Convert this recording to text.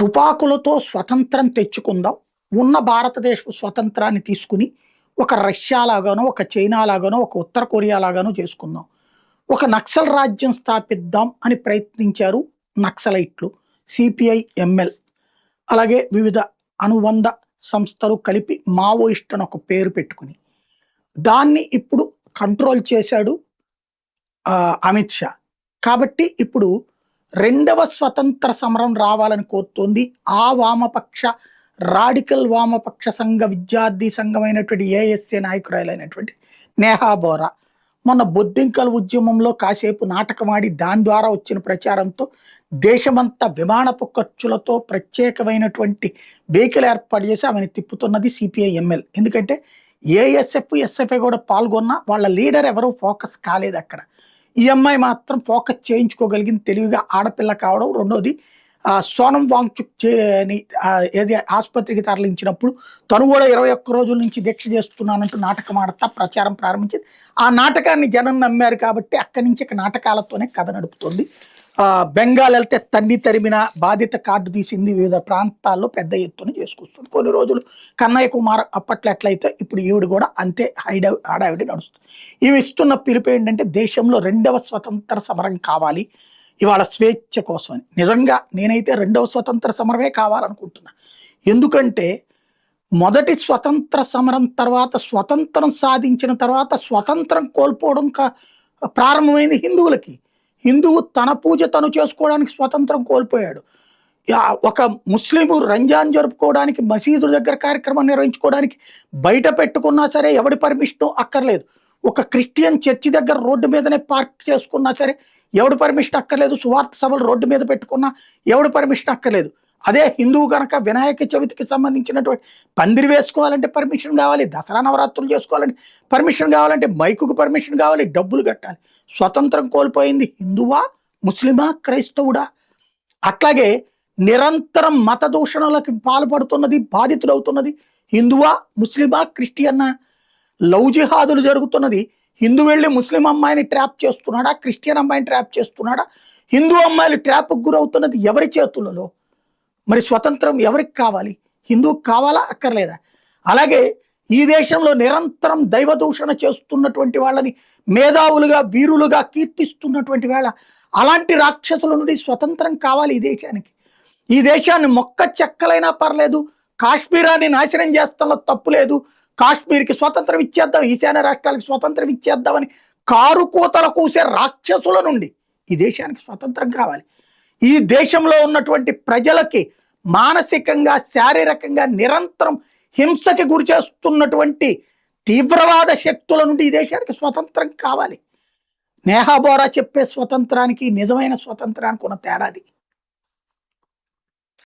తుపాకులతో స్వతంత్రం తెచ్చుకుందాం. ఉన్న భారతదేశపు స్వతంత్రాన్ని తీసుకుని ఒక రష్యా లాగానో, ఒక చైనా లాగానో, ఒక ఉత్తర కొరియా లాగానో చేసుకుందాం. ఒక నక్సల్ రాజ్యం స్థాపిద్దాం అని ప్రయత్నించారు నక్సలైట్లు. సిపిఐ, ఎంఎల్ అలాగే వివిధ అనుబంధ సంస్థలు కలిపి మావోయిస్ట్ అని ఒక పేరు పెట్టుకుని దాన్ని ఇప్పుడు కంట్రోల్ చేశాడు అమిత్ షా. కాబట్టి ఇప్పుడు రెండవ స్వతంత్ర సమరం రావాలని కోరుతోంది ఆ వామపక్ష రాడికల్ వామపక్ష సంఘ విద్యార్థి సంఘమైనటువంటి ఏఎస్ఏ నాయకురాలైనటువంటి నేహా బోరా. మొన్న బొద్దింకల ఉద్యమంలో కాసేపు నాటకమాడి దాని ద్వారా వచ్చిన ప్రచారంతో దేశమంతా విమానపు ఖర్చులతో ప్రత్యేకమైనటువంటి వెహికల్ ఏర్పాటు చేసి ఆమెను తిప్పుతున్నది సిపిఐ, ఎంఎల్. ఎందుకంటే ఏఎస్ఎఫ్, ఎస్ఎఫ్ఐ కూడా పాల్గొన్న వాళ్ళ లీడర్ ఎవరూ ఫోకస్ కాలేదు అక్కడ. ఈ అమ్మాయి మాత్రం ఫోకస్ చేయించుకోగలిగింది, తెలివిగా ఆడపిల్ల కావడం. రెండోది సోనం వాంగ్చుక్ ఏది ఆసుపత్రికి తరలించినప్పుడు తను కూడా 21 రోజుల నుంచి దీక్ష చేస్తున్నానంటూ నాటకం ఆడతా ప్రచారం ప్రారంభించింది. ఆ నాటకాన్ని జనం నమ్మారు కాబట్టి అక్కడి నుంచి నాటకాలతోనే కథ నడుపుతుంది. బెంగాల్ వెళ్తే తన్ని తరిమిన బాధిత కార్డు తీసింది, వివిధ ప్రాంతాల్లో పెద్ద ఎత్తున చేసుకొస్తుంది. కొన్ని రోజులు కన్నయ్య కుమార్ అప్పట్లో ఎట్లయితే ఇప్పుడు ఈవిడ కూడా అంతే హడావిడి నడుస్తుంది. ఈమె ఇస్తున్న పిలుపు ఏంటంటే దేశంలో రెండవ స్వతంత్ర సమరం కావాలి ఇవాళ స్వేచ్ఛ కోసమని. నిజంగా నేనైతే రెండవ స్వతంత్ర సమరమే కావాలనుకుంటున్నా. ఎందుకంటే మొదటి స్వతంత్ర సమరం తర్వాత, స్వతంత్రం సాధించిన తర్వాత స్వతంత్రం కోల్పోవడం ప్రారంభమైంది హిందువులకి. హిందువు తన పూజ తను చేసుకోవడానికి స్వతంత్రం కోల్పోయాడు. ఒక ముస్లిము రంజాన్ జరుపుకోవడానికి, మసీదుల దగ్గర కార్యక్రమం నిర్వహించుకోవడానికి బయట పెట్టుకున్నా సరే ఎవడి పర్మిషన్ అక్కర్లేదు. ఒక క్రిస్టియన్ చర్చి దగ్గర రోడ్డు మీదనే పార్క్ చేసుకున్నా సరే ఎవడు పర్మిషన్ అక్కర్లేదు. సువార్త సభలు రోడ్డు మీద పెట్టుకున్నా ఎవడు పర్మిషన్ అక్కర్లేదు. అదే హిందువు కనుక వినాయక చవితికి సంబంధించినటువంటి పందిరి వేసుకోవాలంటే పర్మిషన్ కావాలి, దసరా నవరాత్రులు చేసుకోవాలంటే పర్మిషన్ కావాలంటే మైకుకు పర్మిషన్ కావాలి, డబ్బులు కట్టాలి. స్వతంత్రం కోల్పోయింది హిందువా, ముస్లిమా, క్రైస్తవుడా? అట్లాగే నిరంతరం మత దూషణలకు పాల్పడుతున్నది, బాధితుడవుతున్నది హిందువా, ముస్లిమా, క్రిస్టియన్నా? లవ్ జిహాదులు జరుగుతున్నది హిందూ వెళ్ళి ముస్లిం అమ్మాయిని ట్రాప్ చేస్తున్నాడా, క్రిస్టియన్ అమ్మాయిని ట్రాప్ చేస్తున్నాడా? హిందూ అమ్మాయిలు ట్రాప్కు గురవుతున్నది ఎవరి చేతులలో? మరి స్వతంత్రం ఎవరికి కావాలి? హిందువుకి కావాలా, అక్కర్లేదా? అలాగే ఈ దేశంలో నిరంతరం దైవ దూషణ చేస్తున్నటువంటి వాళ్ళని మేధావులుగా, వీరులుగా కీర్తిస్తున్నటువంటి వేళ అలాంటి రాక్షసుల నుండి స్వతంత్రం కావాలి ఈ దేశానికి. ఈ దేశాన్ని మొక్క చెక్కలైనా పర్లేదు, కాశ్మీరాన్ని నాశనం చేస్తాలో తప్పు లేదు, కాశ్మీర్కి స్వతంత్రం ఇచ్చేద్దాం, ఈశాన్య రాష్ట్రాలకు స్వతంత్రం ఇచ్చేద్దామని కారు కూతల కూసే రాక్షసుల నుండి ఈ దేశానికి స్వతంత్రం కావాలి. ఈ దేశంలో ఉన్నటువంటి ప్రజలకి మానసికంగా, శారీరకంగా నిరంతరం హింసకి గురి చేస్తున్నటువంటి తీవ్రవాద శక్తుల నుండి ఈ దేశానికి స్వతంత్రం కావాలి. నేహా బోరా చెప్పే స్వతంత్రానికి నిజమైన స్వతంత్రానికి ఉన్న తేడాది.